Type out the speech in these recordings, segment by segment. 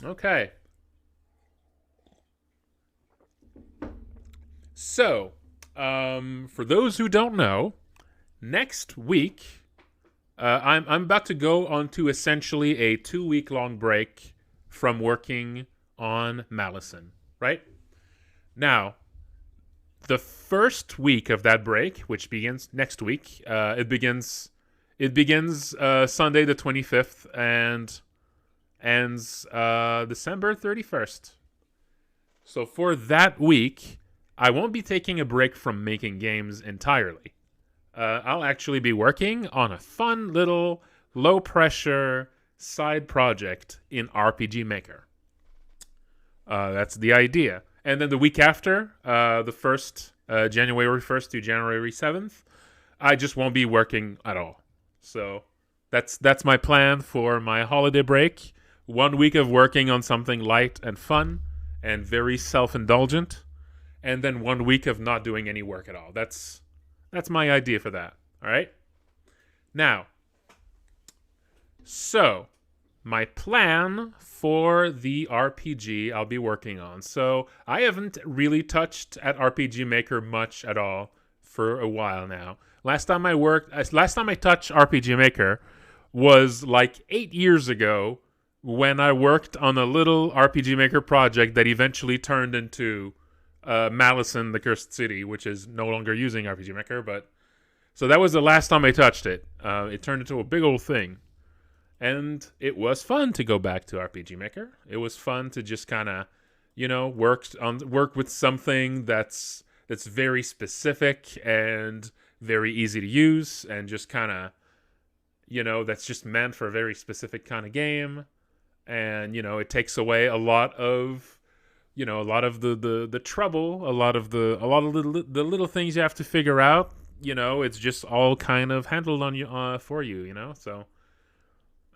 Okay. So, for those who don't know, next week I'm about to go on to essentially a 2 week long break from working on Malison. Right now, the first week of that break, which begins next week, it begins Sunday the 25th and ends December 31st. So for that week, I won't be taking a break from making games entirely. I'll actually be working on a fun little low pressure side project in RPG Maker. That's the idea. And then the week after, the first January 1st to January 7th, I just won't be working at all. So that's my plan for my holiday break. 1 week of working on something light and fun and very self-indulgent, and then 1 week of not doing any work at all. That's my idea for that. All right. Now, so my plan for the RPG I'll be working on. So I haven't really touched at RPG Maker much at all for a while now. Last time I touched RPG Maker was like 8 years ago when I worked on a little RPG Maker project that eventually turned into Malison, the Cursed City, which is no longer using RPG Maker. But so that was the last time I touched it. It turned into a big old thing. And it was fun to go back to RPG Maker. It was fun to just kind of, work with something that's very specific and very easy to use, and just kind of, that's just meant for a very specific kind of game. And it takes away a lot of, the trouble, a lot of the little things you have to figure out. It's just all kind of handled on you for you. So.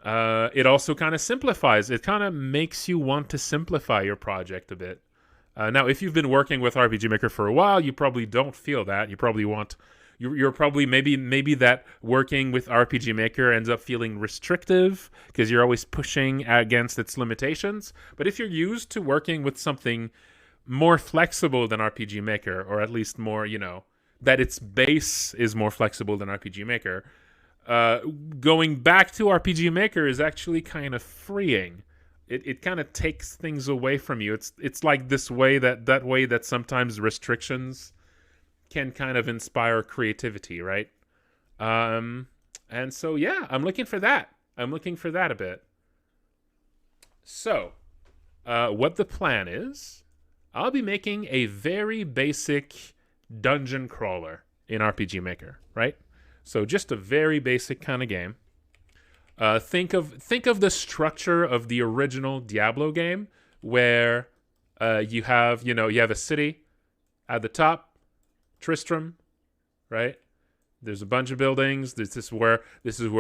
It also kind of simplifies. It kind of makes you want to simplify your project a bit. Now, if you've been working with RPG Maker for a while, you probably don't feel that. You probably want. You're probably maybe that working with RPG Maker ends up feeling restrictive because you're always pushing against its limitations. But if you're used to working with something more flexible than RPG Maker, or at least more, that its base is more flexible than RPG Maker. Going back to RPG Maker is actually kind of freeing. It kind of takes things away from you. It's like this way that sometimes restrictions can kind of inspire creativity, right? And so yeah, I'm looking for that. I'm looking for that a bit. So, what the plan is, I'll be making a very basic dungeon crawler in RPG Maker, right? So just a very basic kind of game. Think of the structure of the original Diablo game, where you have a city at the top, Tristram, right? There's a bunch of buildings. This is where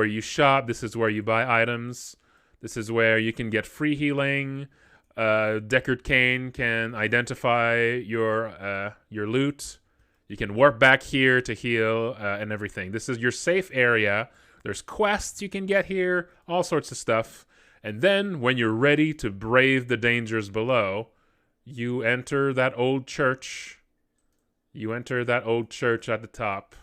you shop. This is where you buy items. This is where you can get free healing. Deckard Cain can identify your loot. You can warp back here to heal and everything. This is your safe area. There's quests you can get here, all sorts of stuff. And then when you're ready to brave the dangers below, you enter that old church. You enter that old church at the top.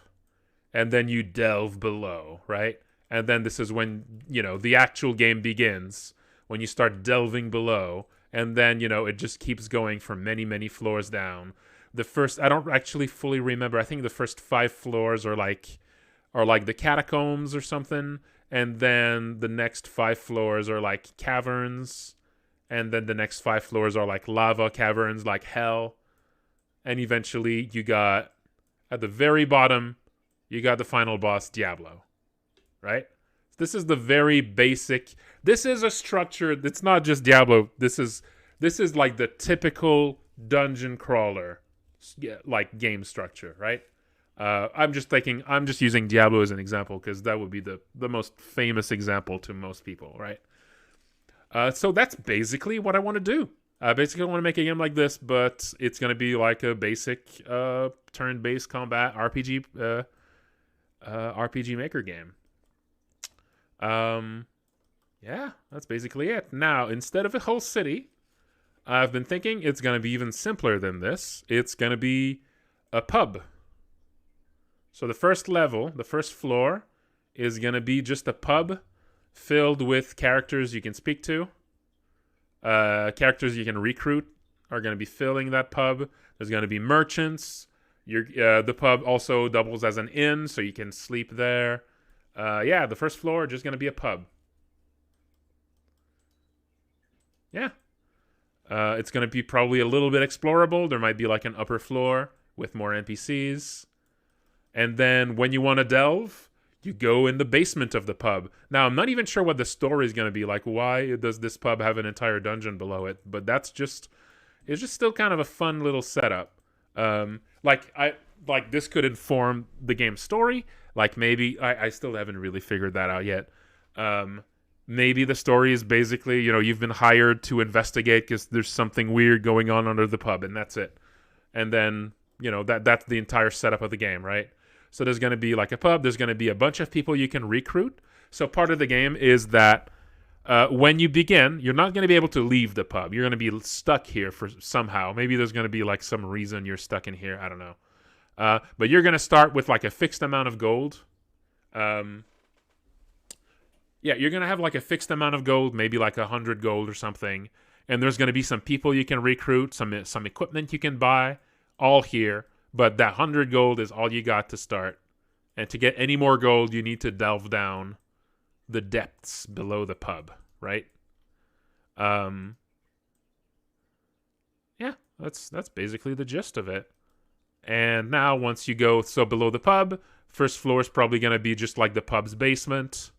And then you delve below, right? And then this is when, the actual game begins. When you start delving below. And then, it just keeps going for many, many floors down. I don't actually fully remember. I think the first 5 floors are like the catacombs or something, and then the next 5 floors are like caverns, and then the next 5 floors are like lava caverns, like hell, and eventually you got at the very bottom, you got the final boss, Diablo, right? This is the very basic. This is a structure. It's not just Diablo. This is like the typical dungeon crawler. Like game structure, right? I'm just using Diablo as an example because that would be the most famous example to most people, right? So that's basically what I want to do. Basically, I want to make a game like this, but it's going to be like a basic turn-based combat RPG Maker game. Yeah, that's basically it. Now, instead of a whole city, I've been thinking it's going to be even simpler than this. It's going to be a pub. So the first level, the first floor, is going to be just a pub filled with characters you can speak to. Characters you can recruit are going to be filling that pub. There's going to be merchants. The pub also doubles as an inn, so you can sleep there. Yeah, the first floor just going to be a pub. Yeah. It's going to be probably a little bit explorable. There might be like an upper floor with more NPCs. And then when you want to delve, you go in the basement of the pub. Now, I'm not even sure what the story is going to be like. Why does this pub have an entire dungeon below it? But it's just still kind of a fun little setup. Like this could inform the game's story. Like maybe I still haven't really figured that out yet. Maybe the story is basically, you've been hired to investigate because there's something weird going on under the pub, and that's it. And then, that's the entire setup of the game, right? So there's going to be like a pub. There's going to be a bunch of people you can recruit. So part of the game is that when you begin, you're not going to be able to leave the pub. You're going to be stuck here for somehow. Maybe there's going to be like some reason you're stuck in here. I don't know. But you're going to start with like a fixed amount of gold. Yeah, you're going to have like a fixed amount of gold, maybe like 100 gold or something. And there's going to be some people you can recruit, some equipment you can buy, all here. But that 100 gold is all you got to start. And to get any more gold, you need to delve down the depths below the pub, right? Yeah, that's basically the gist of it. And now once you go below the pub, first floor is probably going to be just like the pub's basement.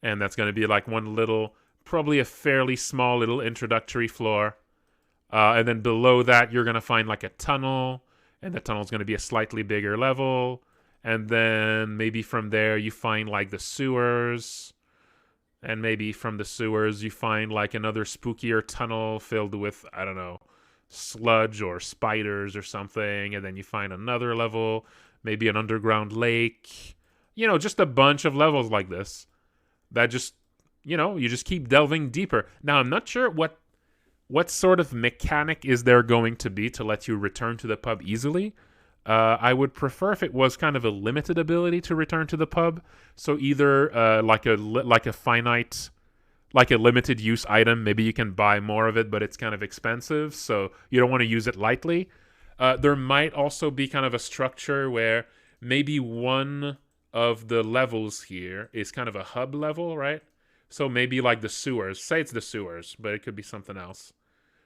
And that's going to be like one little, probably a fairly small little introductory floor. And then below that, you're going to find like a tunnel. And the tunnel is going to be a slightly bigger level. And then maybe from there, you find like the sewers. And maybe from the sewers, you find like another spookier tunnel filled with, I don't know, sludge or spiders or something. And then you find another level, maybe an underground lake. Just a bunch of levels like this. That just, you just keep delving deeper. Now, I'm not sure what sort of mechanic is there going to be to let you return to the pub easily. I would prefer if it was kind of a limited ability to return to the pub. So either like a finite, like a limited use item. Maybe you can buy more of it, but it's kind of expensive, so you don't want to use it lightly. There might also be kind of a structure where maybe one of the levels here is kind of a hub level, right? So maybe like the sewers. Say it's the sewers, but it could be something else.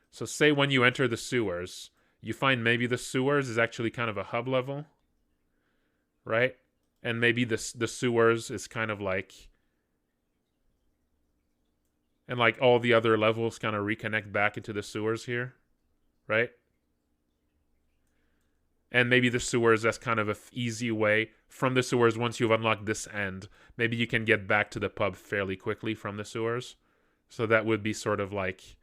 So say when you enter the sewers, you find maybe the sewers is actually kind of a hub level, right? And maybe the sewers is kind of like, and like all the other levels kind of reconnect back into the sewers here, right? And maybe the sewers, that's kind of an easy way. From the sewers, once you've unlocked this end, maybe you can get back to the pub fairly quickly from the sewers. So that would be sort of like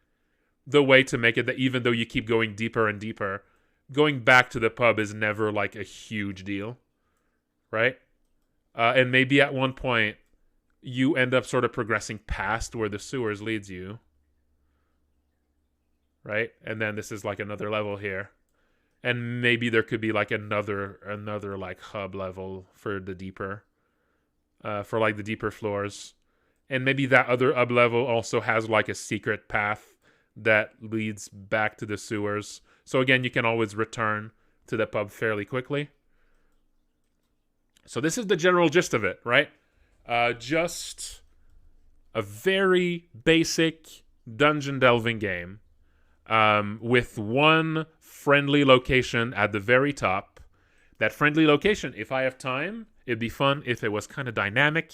the way to make it that even though you keep going deeper and deeper, going back to the pub is never like a huge deal, right? And maybe at one point, you end up sort of progressing past where the sewers leads you, right? And then this is like another level here. And maybe there could be like another like hub level for the deeper, for like the deeper floors. And maybe that other hub level also has like a secret path that leads back to the sewers. So again, you can always return to the pub fairly quickly. So this is the general gist of it, right? Just a very basic dungeon delving game with one friendly location at the very top. That friendly location, if I have time, it'd be fun if it was kind of dynamic,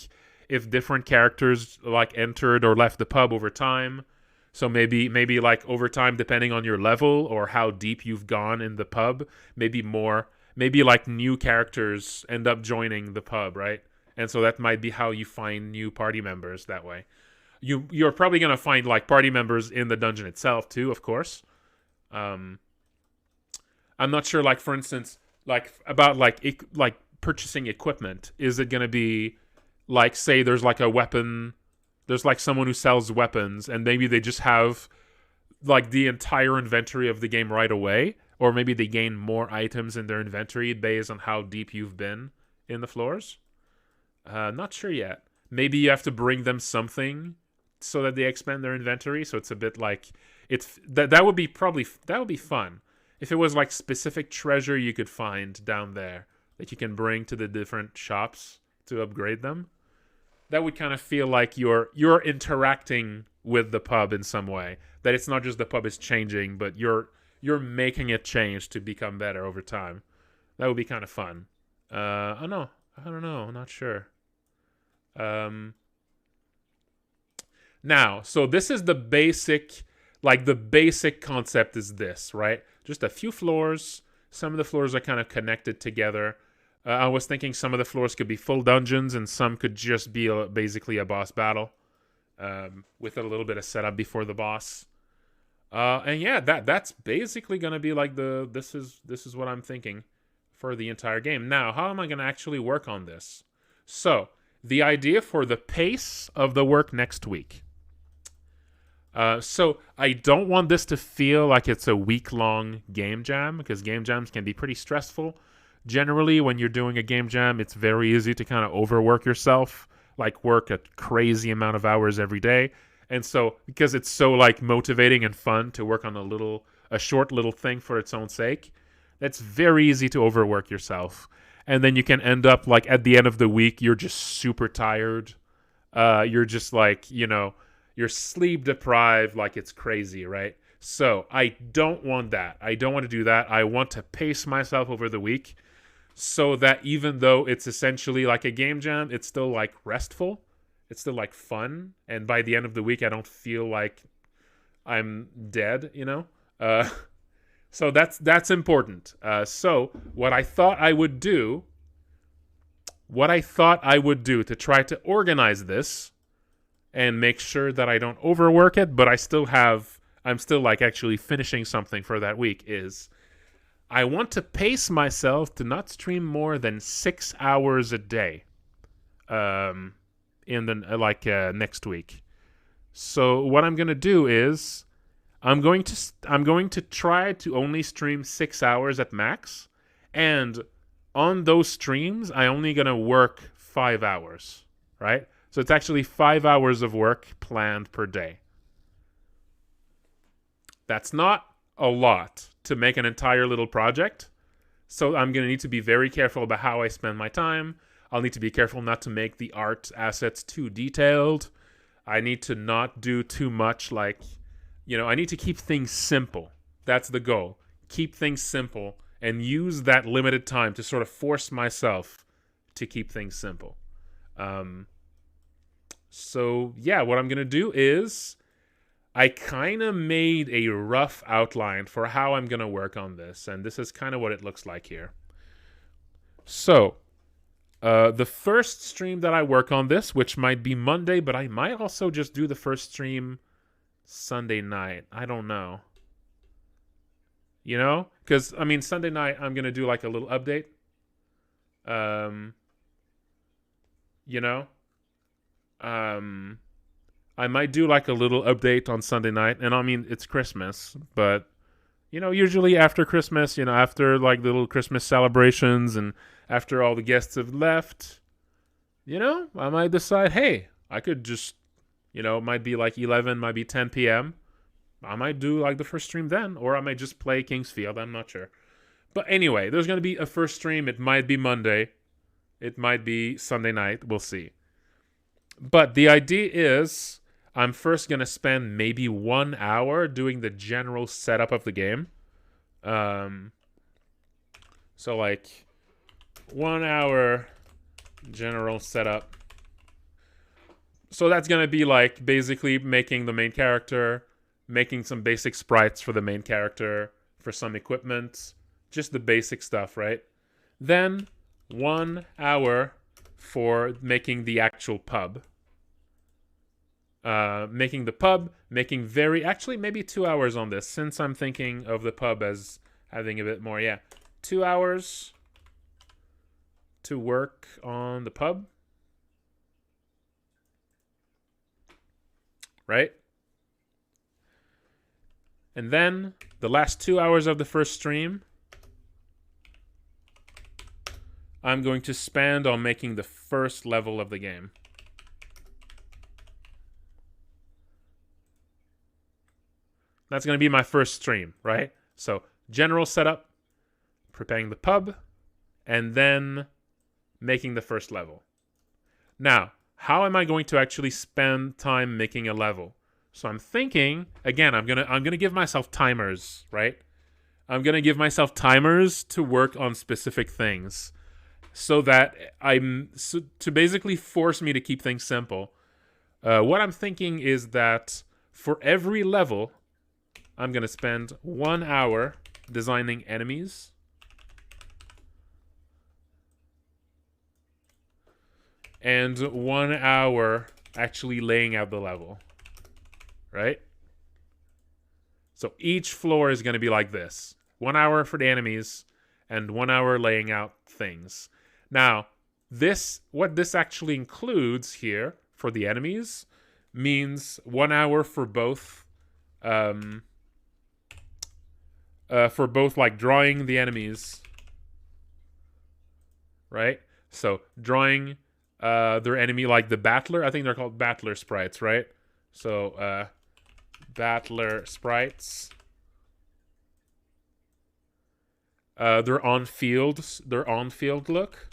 if different characters like entered or left the pub over time. So maybe like over time, depending on your level or how deep you've gone in the pub, maybe like new characters end up joining the pub, right? And so that might be how you find new party members that way. You're probably going to find like party members in the dungeon itself too, of course. I'm not sure, like for instance, like about like purchasing equipment. Is it going to be Like, say there's like a weapon, there's like someone who sells weapons, and maybe they just have like the entire inventory of the game right away, or maybe they gain more items in their inventory based on how deep you've been in the floors. Not sure yet. Maybe you have to bring them something so that they expand their inventory. So it's a bit like that would be fun if it was like specific treasure you could find down there that you can bring to the different shops to upgrade them. That would kind of feel like you're interacting with the pub in some way. That it's not just the pub is changing, but you're making it change to become better over time. That would be kind of fun. I don't know. I'm not sure. Now, so this is the basic concept is this, right? Just a few floors. Some of the floors are kind of connected together. I was thinking some of the floors could be full dungeons and some could just be basically a boss battle with a little bit of setup before the boss. And yeah, that's basically going to be like this is what I'm thinking for the entire game. Now, how am I going to actually work on this? So, the idea for the pace of the work next week. So I don't want this to feel like it's a week-long game jam, because game jams can be pretty stressful. Generally, when you're doing a game jam, it's very easy to kind of overwork yourself, like work a crazy amount of hours every day. And so, because it's so like motivating and fun to work on a short little thing for its own sake, that's very easy to overwork yourself. And then you can end up like at the end of the week, you're just super tired. You're just like, you're sleep deprived like it's crazy, right? So I don't want that. I don't want to do that. I want to pace myself over the week so that even though it's essentially like a game jam, it's still like restful. It's still like fun. And by the end of the week, I don't feel like I'm dead, So that's important. So what I thought I would do to try to organize this and make sure that I don't overwork it, but I'm still like actually finishing something for that week, is I want to pace myself to not stream more than 6 hours a day in the next week. So what I'm going to do is I'm going to try to only stream 6 hours at max, and on those streams I only going to work 5 hours, right? So it's actually 5 hours of work planned per day. That's not a lot to make an entire little project. So I'm going to need to be very careful about how I spend my time. I'll need to be careful not to make the art assets too detailed. I need to not do too much I need to keep things simple. That's the goal. Keep things simple and use that limited time to sort of force myself to keep things simple. So yeah, what I'm going to do is I kind of made a rough outline for how I'm going to work on this. And this is kind of what it looks like here. So the first stream that I work on this, which might be Monday, but I might also just do the first stream Sunday night. I don't know. Because, Sunday night I'm going to do like a little update. I might do like a little update on Sunday night. And it's Christmas, but usually after Christmas, after like little Christmas celebrations and after all the guests have left, I might decide, hey, I could just, it might be like 11, might be 10 p.m. I might do like the first stream then, or I might just play Kingsfield. I'm not sure. But anyway, there's going to be a first stream. It might be Monday. It might be Sunday night. We'll see. But the idea is I'm first going to spend maybe 1 hour doing the general setup of the game. So like 1 hour general setup. So that's going to be like basically making the main character, making some basic sprites for the main character, for some equipment, just the basic stuff, right? Then 1 hour for making the actual pub. Making the pub, actually maybe 2 hours on this, since I'm thinking of the pub as having a bit more. Yeah, 2 hours to work on the pub. right? And then the last 2 hours of the first stream, I'm going to spend on making the first level of the game. That's going to be my first stream, right? So, general setup, preparing the pub, and then making the first level. Now, how am I going to actually spend time making a level? So I'm thinking, again, I'm gonna give myself timers, right? I'm gonna give myself timers to work on specific things, so that to basically force me to keep things simple. What I'm thinking is that for every level, I'm gonna spend 1 hour designing enemies, and 1 hour actually laying out the level, right? So each floor is going to be like this. 1 hour for the enemies and 1 hour laying out things. Now, what this actually includes here for the enemies means 1 hour for both like drawing the enemies, right? So drawing their enemy, like the battler. I think they're called battler sprites, right? So battler sprites. Their on-field look,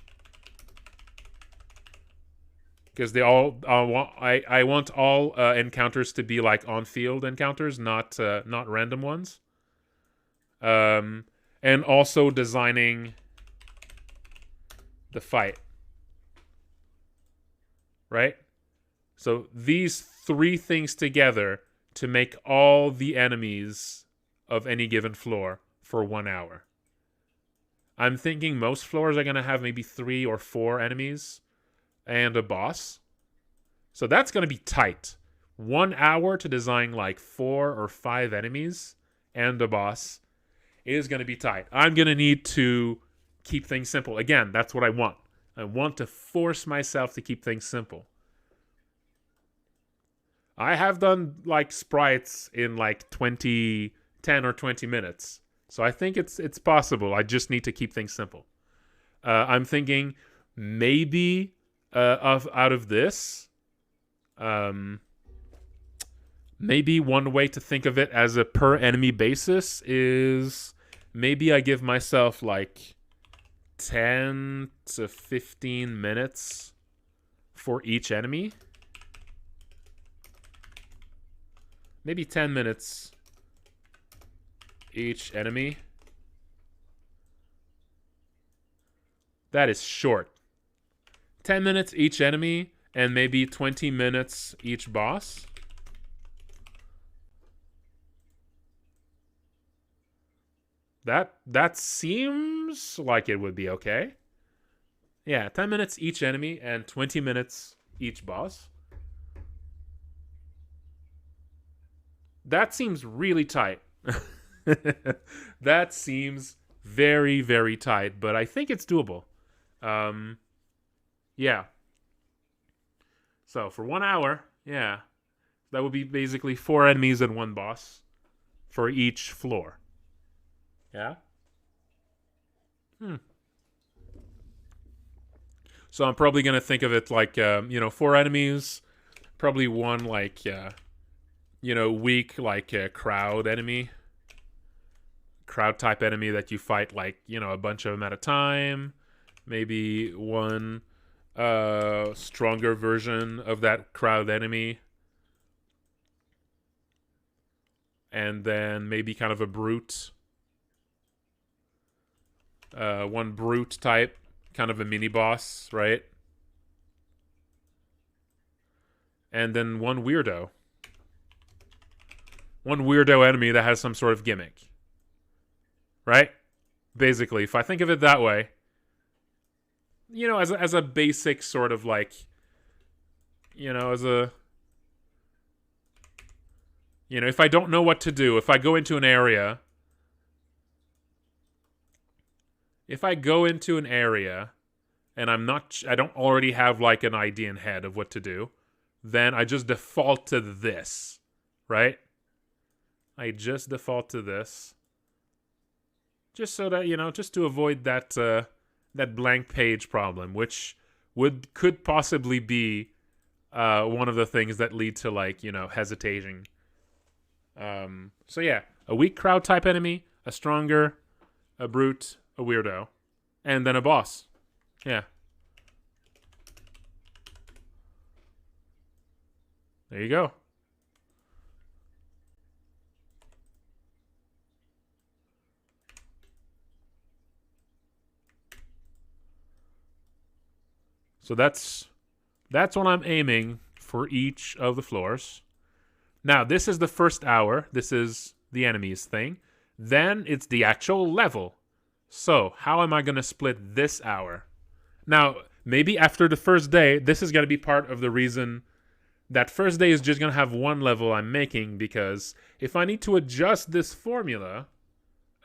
because they all I want all encounters to be like on-field encounters, not random ones. And also designing the fight. Right? So these three things together to make all the enemies of any given floor for 1 hour. I'm thinking most floors are going to have maybe 3 or 4 enemies and a boss. So that's going to be tight. 1 hour to design like 4 or 5 enemies and a boss is going to be tight. I'm going to need to keep things simple. Again, that's what I want. I want to force myself to keep things simple. I have done like sprites in like 10 or 20 minutes. So I think it's possible. I just need to keep things simple. I'm thinking maybe out of this, maybe one way to think of it as a per enemy basis is maybe I give myself like 10 to 15 minutes for each enemy. Maybe 10 minutes each enemy. That is short. 10 minutes each enemy and maybe 20 minutes each boss. That seems like it would be okay. Yeah, 10 minutes each enemy and 20 minutes each boss. That seems really tight. That seems very, very tight, but I think it's doable. Yeah. So for 1 hour, yeah, that would be basically 4 enemies and 1 boss for each floor. Yeah? So I'm probably going to think of it like, 4 enemies, probably 1 like, weak like crowd enemy. Crowd type enemy that you fight like, a bunch of them at a time. Maybe 1 stronger version of that crowd enemy. And then maybe kind of a brute. 1 brute type, kind of a mini boss, right? And then 1 weirdo. 1 weirdo enemy that has some sort of gimmick. Right? Basically, if I think of it that way, as a basic sort of like, as a, if I don't know what to do, if I go into an area, and I don't already have like an idea in head of what to do, then I just default to this, right? I just default to this. Just so that, just to avoid that that blank page problem, which could possibly be one of the things that lead to, like, hesitating. So yeah, a weak crowd type enemy, a stronger, a brute, a weirdo, and then a boss. Yeah. There you go. So that's what I'm aiming for each of the floors. Now, this is the first hour. This is the enemies thing. Then it's the actual level. So, how am I going to split this hour? Now, maybe after the first day, this is going to be part of the reason that first day is just going to have one level I'm making, because if I need to adjust this formula,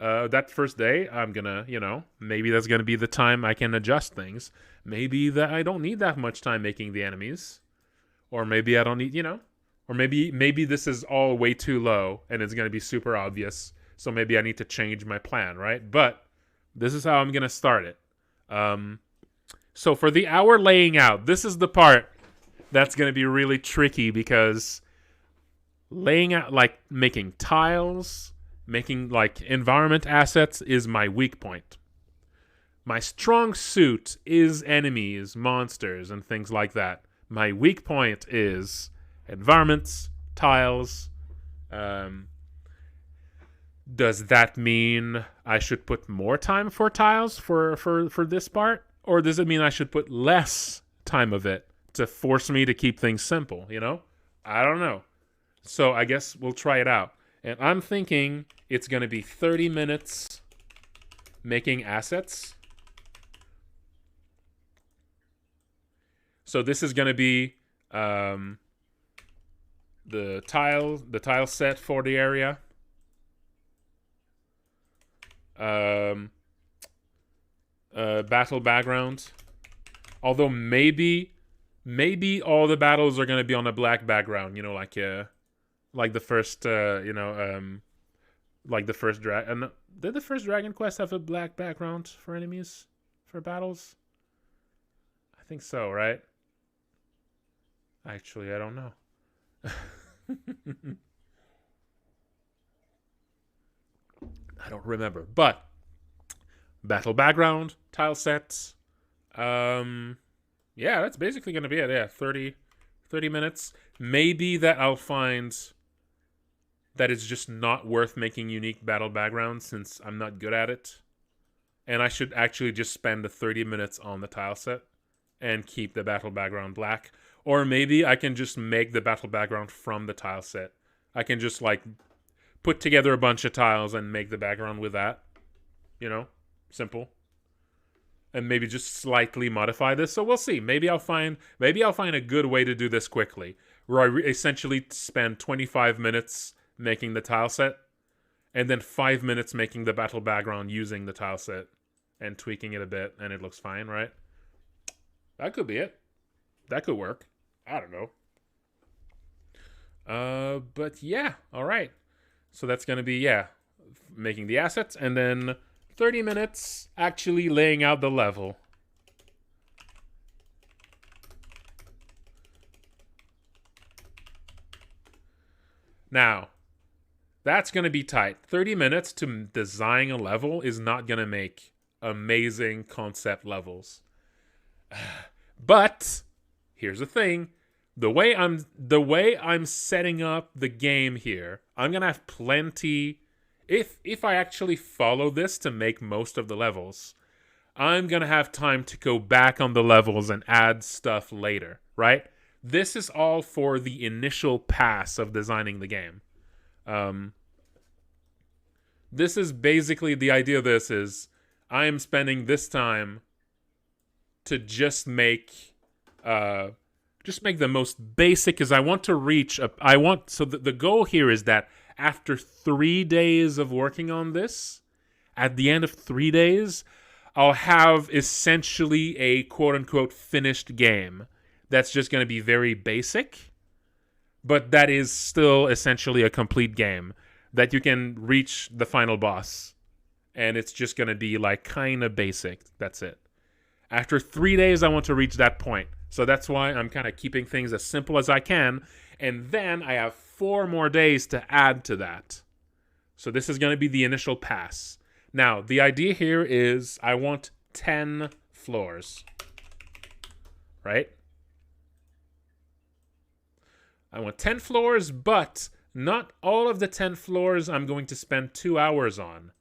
that first day, I'm going to, maybe that's going to be the time I can adjust things. Maybe that I don't need that much time making the enemies. Or maybe I don't need, or maybe this is all way too low and it's going to be super obvious. So maybe I need to change my plan, right? But this is how I'm going to start it. So for the hour laying out, this is the part that's going to be really tricky, because laying out, like making tiles, making like environment assets is my weak point. My strong suit is enemies, monsters, and things like that. My weak point is environments, tiles. Does that mean I should put more time for tiles for this part? Or does it mean I should put less time of it to force me to keep things simple, I don't know. So I guess we'll try it out. And I'm thinking it's going to be 30 minutes making assets. So this is going to be the tile set for the area. Battle background. Although maybe all the battles are going to be on a black background, like the first like the first dragon. Did the first Dragon Quest have a black background for enemies for battles? I think so, right? Actually, I don't know. I don't remember. But battle background, tile sets. Yeah, that's basically going to be it. Yeah, 30 minutes. Maybe that I'll find that it's just not worth making unique battle backgrounds since I'm not good at it. And I should actually just spend the 30 minutes on the tile set and keep the battle background black. Or maybe I can just make the battle background from the tile set. I can just like put together a bunch of tiles and make the background with that. Simple. And maybe just slightly modify this. So we'll see. Maybe I'll find a good way to do this quickly, where I essentially spend 25 minutes making the tile set, and then 5 minutes making the battle background using the tile set and tweaking it a bit, and it looks fine, right? That could be it. That could work. I don't know. But yeah, all right. So that's going to be, making the assets, and then 30 minutes actually laying out the level. Now, that's going to be tight. 30 minutes to design a level is not going to make amazing concept levels. But here's the thing. The way I'm setting up the game here, I'm going to have plenty. If I actually follow this to make most of the levels, I'm going to have time to go back on the levels and add stuff later, right? This is all for the initial pass of designing the game. This is basically the idea of this is I am spending this time to just make the most basic, because I want to reach the goal here is that after 3 days of working on this, at the end of 3 days, I'll have essentially a quote-unquote finished game that's just going to be very basic. but that is still essentially a complete game that you can reach the final boss. And it's just going to be like kind of basic. That's it. After 3 days, I want to reach that point. So that's why I'm kind of keeping things as simple as I can. And then I have 4 more days to add to that. So this is going to be the initial pass. Now, the idea here is I want 10 floors. Right? I want 10 floors, but not all of the 10 floors I'm going to spend 2 hours on.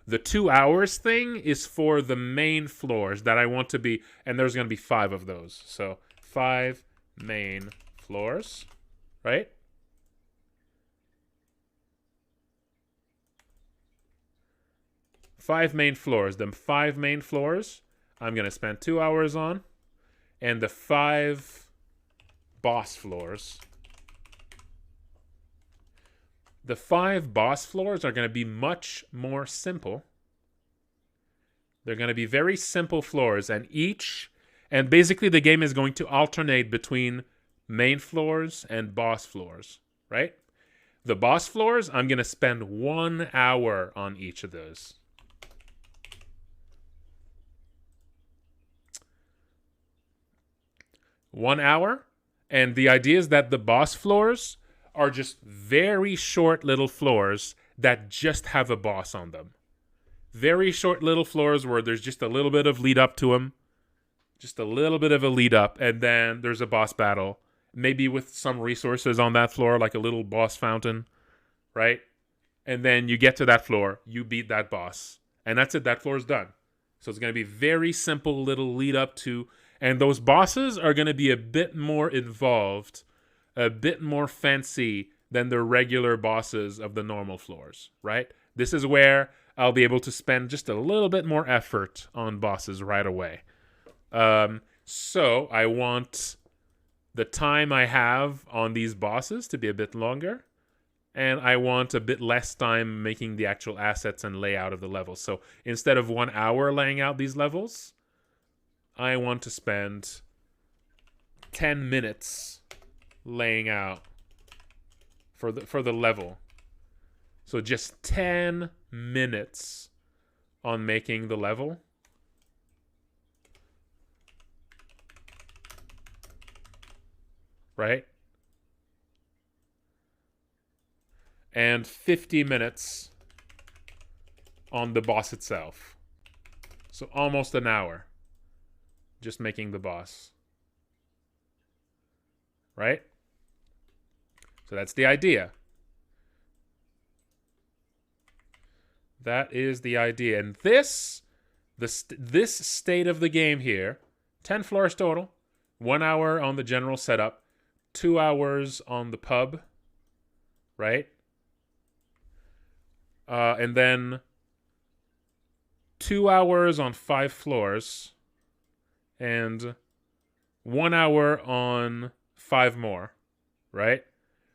The 2 hours thing is for the main floors that I want to be, and there's going to be 5 of those. So 5 main floors, right? Five main floors. The 5 main floors I'm going to spend 2 hours on, and the 5 boss floors. The 5 boss floors are going to be much more simple. They're going to be very simple floors, and basically the game is going to alternate between main floors and boss floors, right? The boss floors, I'm going to spend 1 hour on each of those. One hour, and the idea is that the boss floors are just very short little floors that just have a boss on them. Very short little floors where there's just a little bit of lead up to them. Just a little bit of a lead up, and then there's a boss battle. Maybe with some resources on that floor, like a little boss fountain, right? And then you get to that floor, you beat that boss, and that's it. That floor is done. So it's going to be very simple little lead up to, and those bosses are going to be a bit more involved, a bit more fancy than the regular bosses of the normal floors, right? This is where I'll be able to spend just a little bit more effort on bosses right away. So I want the time I have on these bosses to be a bit longer, and I want a bit less time making the actual assets and layout of the levels. So instead of 1 hour laying out these levels, I want to spend 10 minutes laying out for the level. So just 10 minutes on making the level. Right? And 50 minutes on the boss itself. So almost an hour just making the boss. Right? So that's the idea. That is the idea. And this state of the game here, 10 floors total, 1 hour on the general setup, 2 hours on the pub, right? And then 2 hours on 5 floors, and 1 hour on 5 more, right?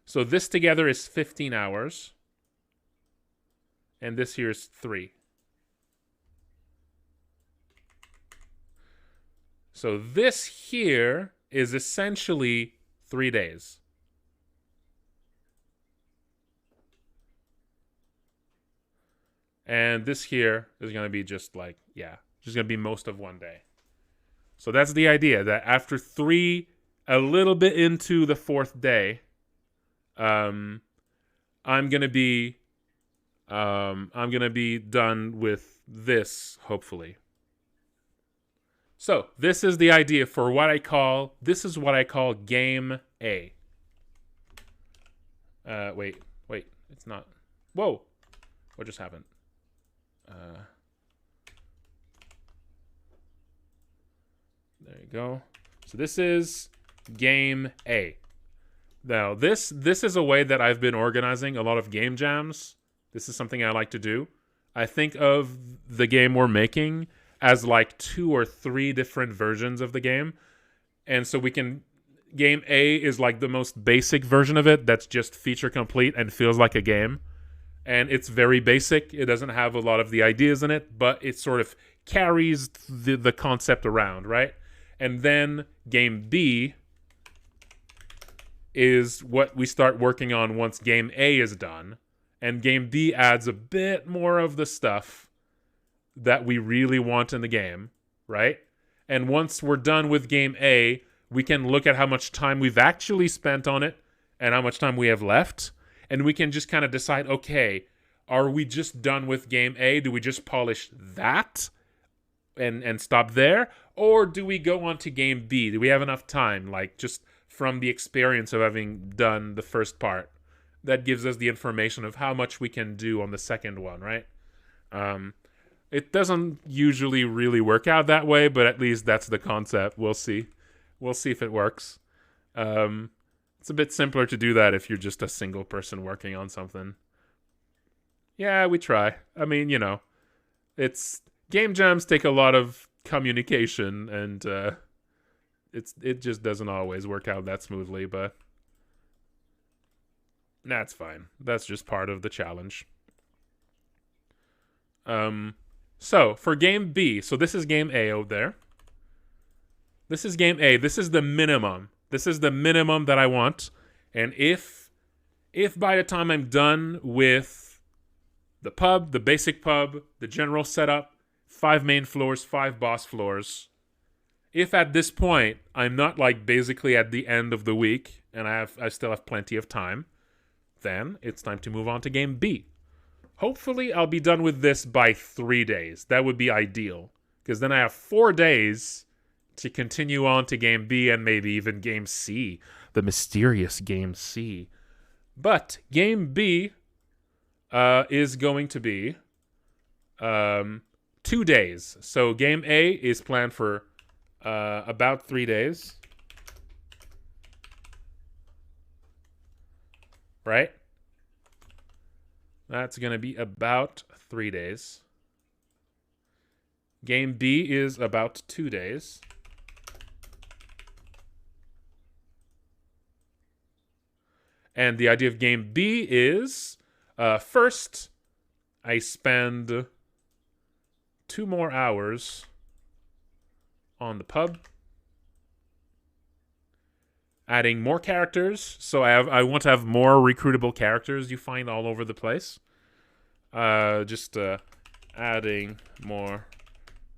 So this together is 15 hours. And this here is 3. So this here is essentially 3 days. And this here is going to be just like, just going to be most of 1 day. So that's the idea, that after 3, a little bit into the 4th day, I'm going to be done with this, hopefully. So this is the idea for what I call game A. Wait, it's not. Whoa, what just happened? There you go. So this is game A. Now this is a way that I've been organizing a lot of game jams. This is something I like to do. I think of the game we're making as like 2 or 3 different versions of the game. And so game A is like the most basic version of it that's just feature complete and feels like a game. And it's very basic. It doesn't have a lot of the ideas in it, but it sort of carries the concept around, right? And then game B is what we start working on once game A is done. And game B adds a bit more of the stuff that we really want in the game, right? And once we're done with game A, we can look at how much time we've actually spent on it and how much time we have left. And we can just kind of decide, okay, are we just done with game A? Do we just polish that and stop there? Or do we go on to game B? Do we have enough time, like just from the experience of having done the first part? That gives us the information of how much we can do on the second one, right? It doesn't usually really work out that way, but at least that's the concept. We'll see. We'll see if it works. It's a bit simpler to do that if you're just a single person working on something. Yeah, we try. I mean, it's game jams take a lot of communication, and it just doesn't always work out that smoothly, but that's fine. That's just part of the challenge. So for game B, so this is game A over there. This is game A. This is the minimum. This is the minimum that I want. And if by the time I'm done with the pub, the basic pub, the general setup, 5 main floors, 5 boss floors, if at this point I'm not like basically at the end of the week and I still have plenty of time, then it's time to move on to game B. Hopefully I'll be done with this by 3 days. That would be ideal, because then I have 4 days to continue on to game B and maybe even game C, the mysterious game C. But game B is going to be 2 days. So game A is planned for about 3 days. Right? That's going to be about 3 days. Game B is about 2 days. And the idea of game B is, first, I spend 2 more hours on the pub, adding more characters. So I want to have more recruitable characters you find all over the place. Just adding more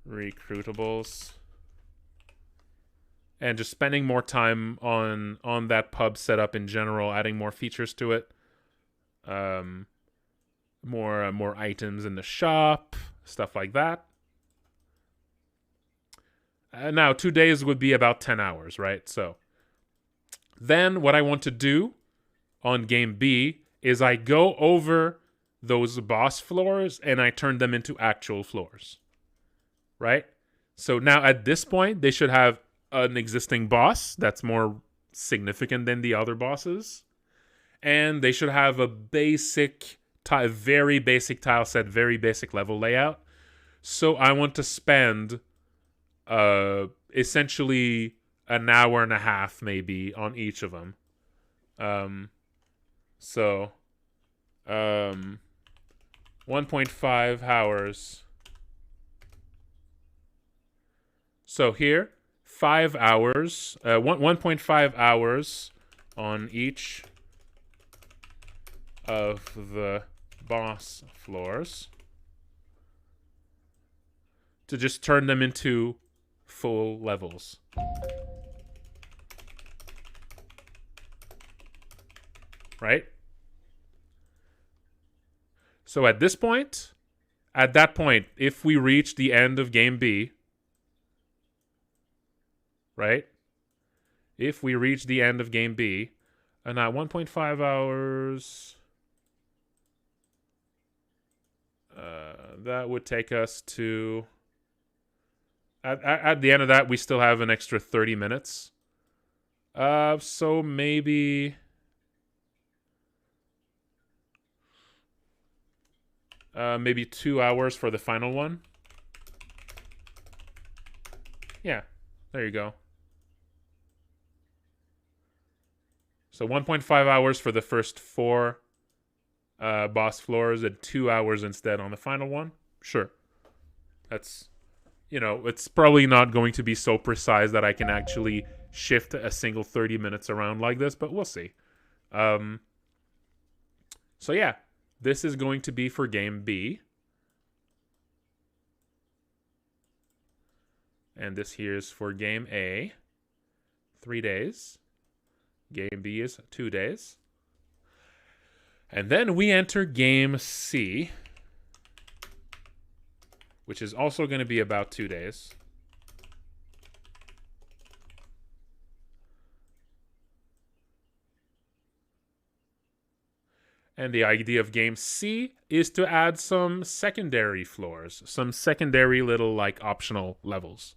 recruitables. And just spending more time on that pub setup in general, adding more features to it. More items in the shop, stuff like that. Now, 2 days would be about 10 hours, right? So then what I want to do on game B is I go over those boss floors and I turn them into actual floors, right? So now at this point, they should have an existing boss that's more significant than the other bosses. And they should have a basic, very basic tile set, very basic level layout. So I want to spend essentially an hour and a half maybe on each of them. 1.5 hours. So here, 5 hours, 1.5 hours on each of the boss floors to just turn them into full levels. Right? So at that point, if we reach the end of game B, right? If we reach the end of game B, and at 1.5 hours, that would take us to, at the end of that, we still have an extra 30 minutes. So maybe maybe 2 hours for the final one. Yeah, there you go. So 1.5 hours for the first 4 boss floors and 2 hours instead on the final one. Sure. That's, it's probably not going to be so precise that I can actually shift a single 30 minutes around like this, but we'll see. So yeah, this is going to be for game B. And this here is for game A, 3 days. Game B is 2 days. And then we enter game C, which is also going to be about 2 days. And the idea of game C is to add some secondary floors, some secondary little like optional levels.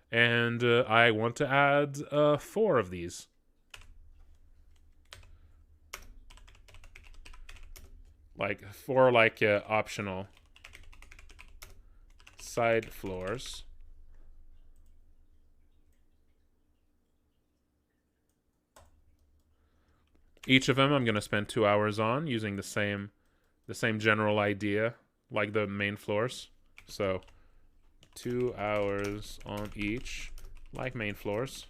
And I want to add 4 of these. Like 4 like optional side floors. Each of them I'm going to spend 2 hours on using the same general idea like the main floors. So 2 hours on each like main floors.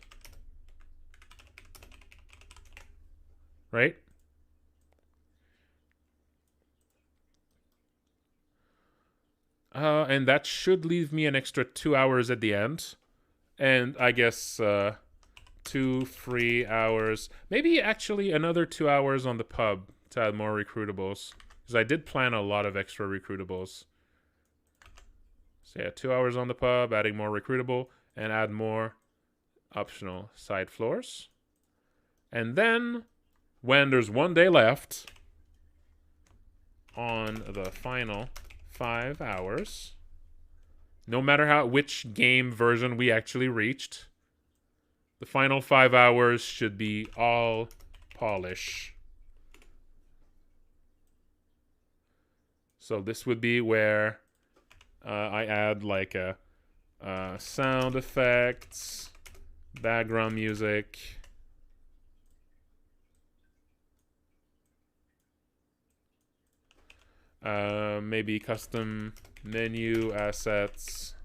Right? And that should leave me an extra 2 hours at the end. And I guess 2 free hours. Maybe actually another 2 hours on the pub to add more recruitables. Because I did plan a lot of extra recruitables. So yeah, 2 hours on the pub, adding more recruitable, and add more optional side floors. And then, when there's 1 day left on the final 5 hours, no matter which game version we actually reached, the final 5 hours should be all polish. So this would be where I add like a sound effects, background music, maybe custom menu assets.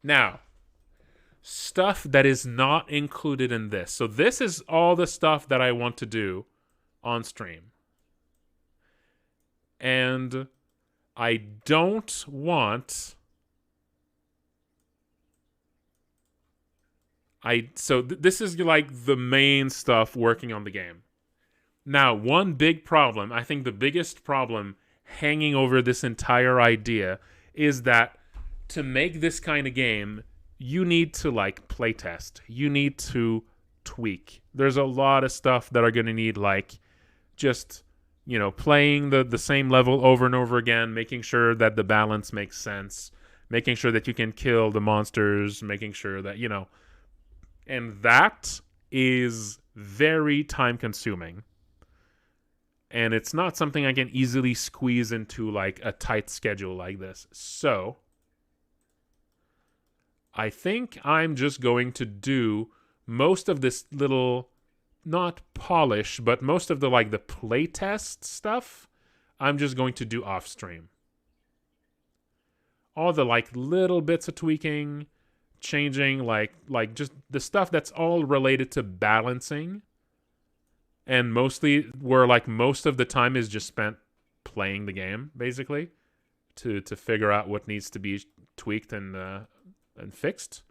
Now, stuff that is not included in this. So this is all the stuff that I want to do on stream. And I don't want... this is like the main stuff working on the game. Now, one big problem, I think the biggest problem hanging over this entire idea is that to make this kind of game, you need to like playtest. You need to tweak. There's a lot of stuff that are going to need like just, you know, playing the same level over and over again, making sure that the balance makes sense, making sure that you can kill the monsters, making sure that, you know, and that is very time consuming. And it's not something I can easily squeeze into like a tight schedule like this. So I think I'm just going to do most of this little, not polish, but most of the like the playtest stuff, I'm just going to do off stream. All the like little bits of tweaking, changing, like just the stuff that's all related to balancing. And mostly where like most of the time is just spent playing the game, basically, to figure out what needs to be tweaked and fixed.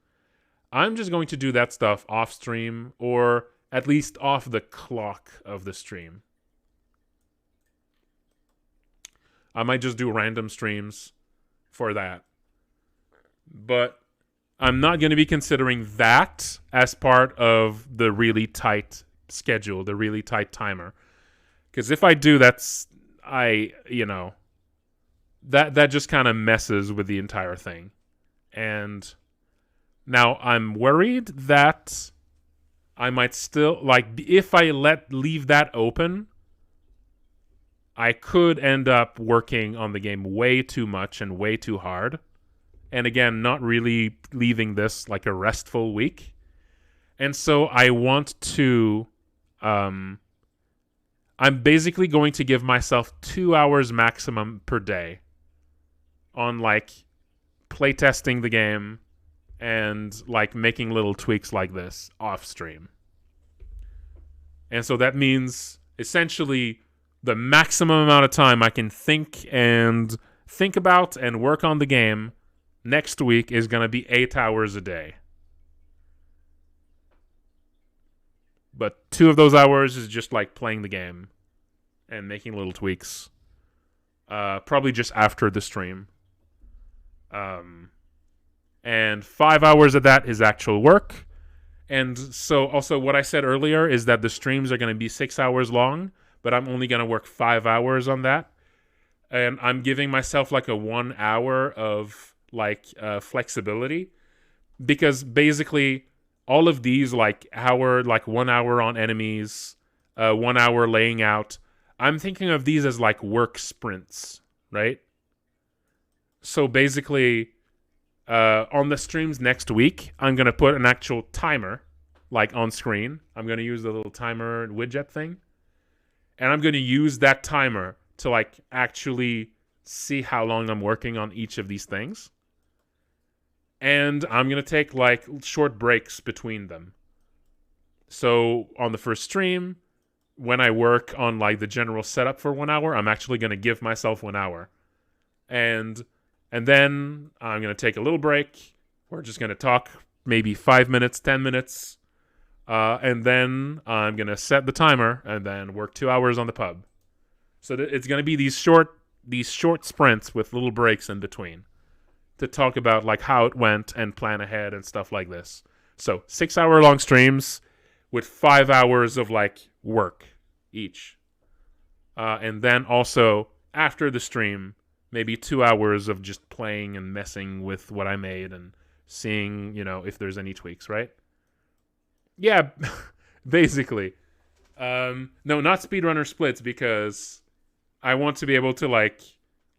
I'm just going to do that stuff off stream, or at least off the clock of the stream. I might just do random streams for that. But I'm not going to be considering that as part of the really tight schedule, the really tight timer. Because if I do, that just kind of messes with the entire thing. And now I'm worried that I might still, like, if I leave that open, I could end up working on the game way too much and way too hard. And again, not really leaving this like a restful week. And so I want to, I'm basically going to give myself 2 hours maximum per day on like playtesting the game and like making little tweaks like this off stream. And so that means essentially the maximum amount of time I can think about and work on the game next week is going to be 8 hours a day. But 2 of those hours is just like playing the game and making little tweaks. Probably just after the stream. And 5 hours of that is actual work. And so also what I said earlier is that the streams are going to be 6 hours long, but I'm only going to work 5 hours on that. And I'm giving myself like a 1 hour of like flexibility, because basically all of these like 1 hour on enemies, 1 hour laying out, I'm thinking of these as like work sprints, right? So basically, on the streams next week, I'm going to put an actual timer, like on screen. I'm going to use the little timer widget thing. And I'm going to use that timer to like actually see how long I'm working on each of these things. And I'm going to take like short breaks between them. So on the first stream, when I work on like the general setup for 1 hour, I'm actually going to give myself 1 hour. And then I'm going to take a little break. We're just going to talk maybe 5 minutes, 10 minutes. And then I'm going to set the timer and then work 2 hours on the pub. So it's going to be these short sprints with little breaks in between to talk about like how it went and plan ahead and stuff like this. So 6 hour long streams with 5 hours of like work each. And then also after the stream, maybe 2 hours of just playing and messing with what I made and seeing, if there's any tweaks, right? Yeah, basically. No, not speedrunner splits, because I want to be able to like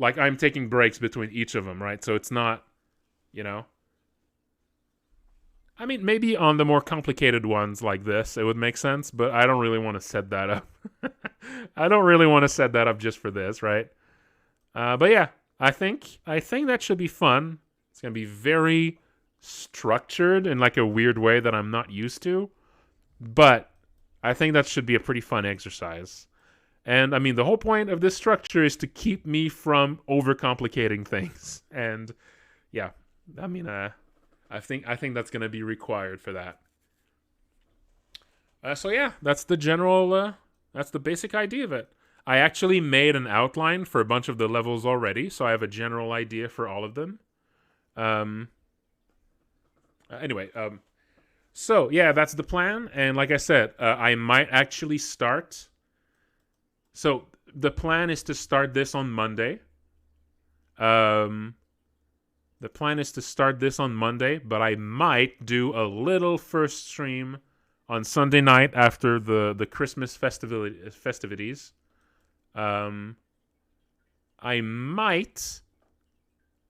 I'm taking breaks between each of them, right? So it's not, I mean, maybe on the more complicated ones like this, it would make sense, but I don't really want to set that up. I don't really want to set that up just for this, right? But yeah, I think that should be fun. It's going to be very structured in like a weird way that I'm not used to. But I think that should be a pretty fun exercise. And I mean, the whole point of this structure is to keep me from overcomplicating things. And yeah, I mean, I think that's going to be required for that. So yeah, that's the general, that's the basic idea of it. I actually made an outline for a bunch of the levels already, so I have a general idea for all of them. Anyway, so yeah, that's the plan. And like I said, I might actually start. So the plan is to start this on Monday. The plan is to start this on Monday, but I might do a little first stream on Sunday night after the Christmas festivities. I might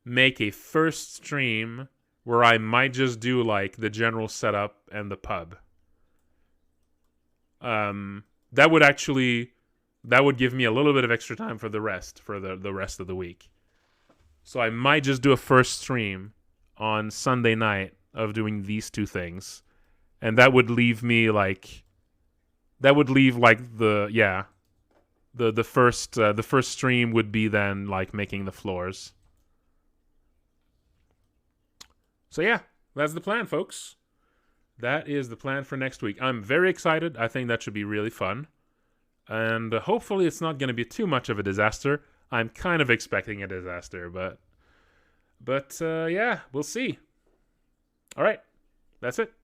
make a first stream where I might just do like the general setup and the pub. That would give me a little bit of extra time for the rest of the week. So I might just do a first stream on Sunday night of doing these two things, and that would leave me like the first stream would be then like making the floors. So yeah, that's the plan, folks. That is the plan for next week. I'm very excited. I think that should be really fun. And hopefully it's not going to be too much of a disaster. I'm kind of expecting a disaster, but yeah, we'll see. All right, that's it.